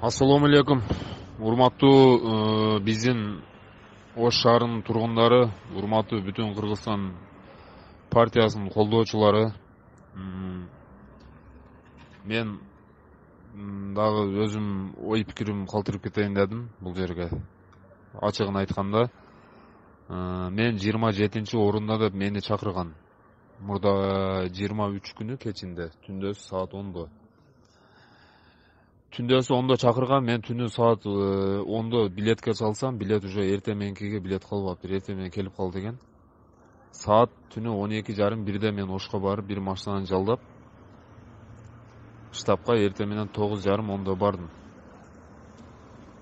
Assalamu алейкум. Урматтуу биздин Ош шаарынын тургундары, урматтуу бүтүн Кыргызстан партиясынын колдоочулары. Мен дагы өзүм ой пикирим калтырып кетейин дедим бул жерге. Ачыгын айтканда, мен 27 орунда деп мени чакырган. Мурда 23 күнү кечинде, түндөсү саат 10-до. Түндөсү 10-до чакырган, мен түнү саат 10-до билетке салсам, билет уже эртең мененкиге билет калбаптыр, эртең менен келип кал деген. Саат түнү 12:30-1-де мен Ошко барып, бир машинаны жалдап, штабка эртең менен 9:30-10-до бардым.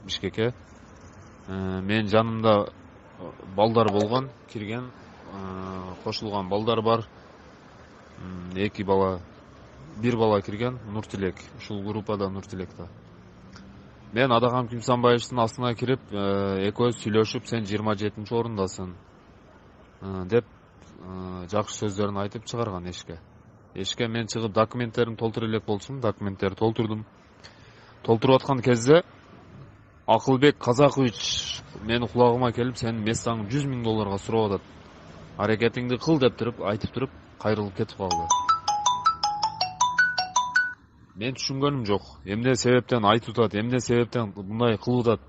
Бишкекке. Мен жанымда балдар болгон, кирген, кошулган балдар бар. 2 бала, бир бала кирген, Нуртилек. Ушул группада Нуртилекте. Мен Адагам Кимсанбаевдин астына кирип, экөөбүз сүйлөшүп, сен 27 орундасың деп жакшы сөздөрүн айтып чыгарган эшикке. Эшикке мен чыгып документтерин толтура элек болчумун, документтерди толтурдум. Толтуруп аткан кезде Акылбек Казакович менин кулагыма келип, сенин местаңды $100,000 сурап атат. Аракетиңди кыл деп туруп, айтып туруп, кайрылып кетип калды. Мен түшүнгөнүм жок. Эмне себептен айтып атат, эмне себептен мындай кылып атат.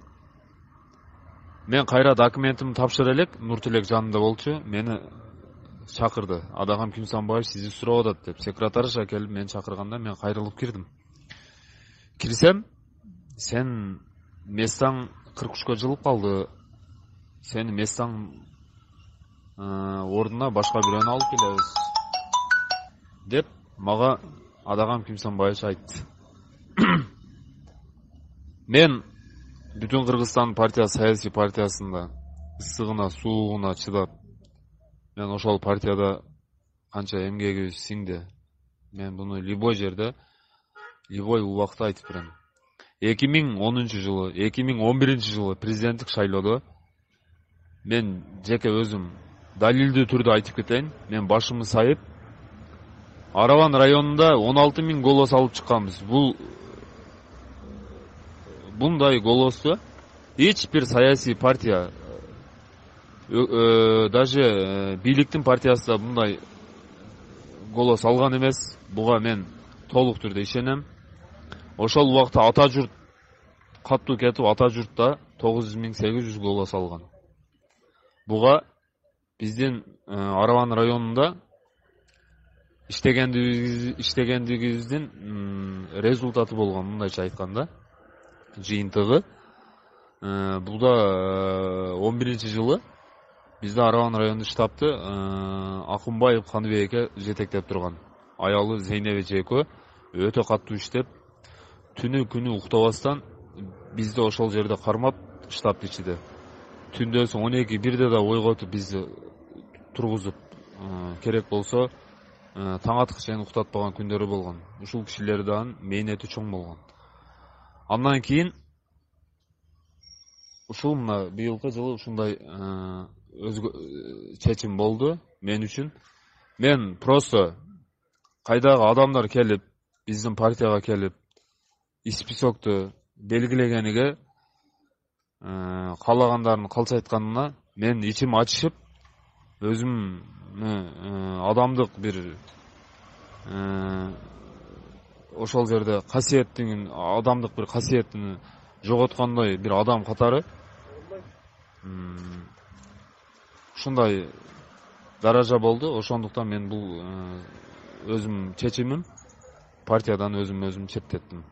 Мен кайра документимди тапшыра элек, Нуртилек жанында болчу, мени чакырды. Адагам Кимсанбаев сизди сурап атат деп. Секретарша келип мени чакырганда мен кайрылып кирдим. Кирсем, сен местаң 43-кө жылып калды. Сенин местаң ордуна башка бирөөнү алып келебиз деп мага Адагам Кимсанбаев айтты. Мен бүтүн Кыргызстан саясий партиясында ысыгына, суугуна чыдап, мен ошол партияда канча эмгегибиз сиңди. Мен буну любой жерде, любой убакта айтып берем. 2010-жылы, 2011-жылы президенттик шайлоодо мен жеке өзүм далилдүү түрдө айтып кетейин. Мен башымды сайып, Араван районунда 16.000 голос алып чыкканбыз. Bunday голосу эч бир саясий партия, даже бийликтин партиясы да bunday голос алган эмес. Буга мен толук түрдө ишенем. Ошол убакта ата журт каттуу кетип, ата журтта 9.800 голос алган. Буга биздин Араван районунда иштегендигибиздин результаты болгон, мындайча айтканда, жыйынтыгы. Бул да 11-жылы бизде Араван райондук штабты Акунбаев Каныбекке жетектеп турган. Аялы Зейнеби Жеко өтө каттуу иштеп, түнү күнү уктабастан бизди ошол жерде кармап, штаб ичиде. Түндөсү 12-1-де да ойготуп бизди тургузуп, керек болсо таң аткы чейин уктатпаган күндөрү болгон. Ушул кишилердин мээнети чоң болгон. Андан кийин ушул мына быйылкы жылы ушундай чечим болду мен үчүн. Мен просто кайдагы адамдар келип, биздин партияга келип, списокту белгилегениге, каалагандарын калса айтканына мен ичим ачышып, өзүмдүн адамдык бир ошол жерде адамдык бир касиетин жоготкондой бир адам катары ушундай даража болду. Ошондуктан мен бул өзүм чечимим, партиядан өзүм четтеттим.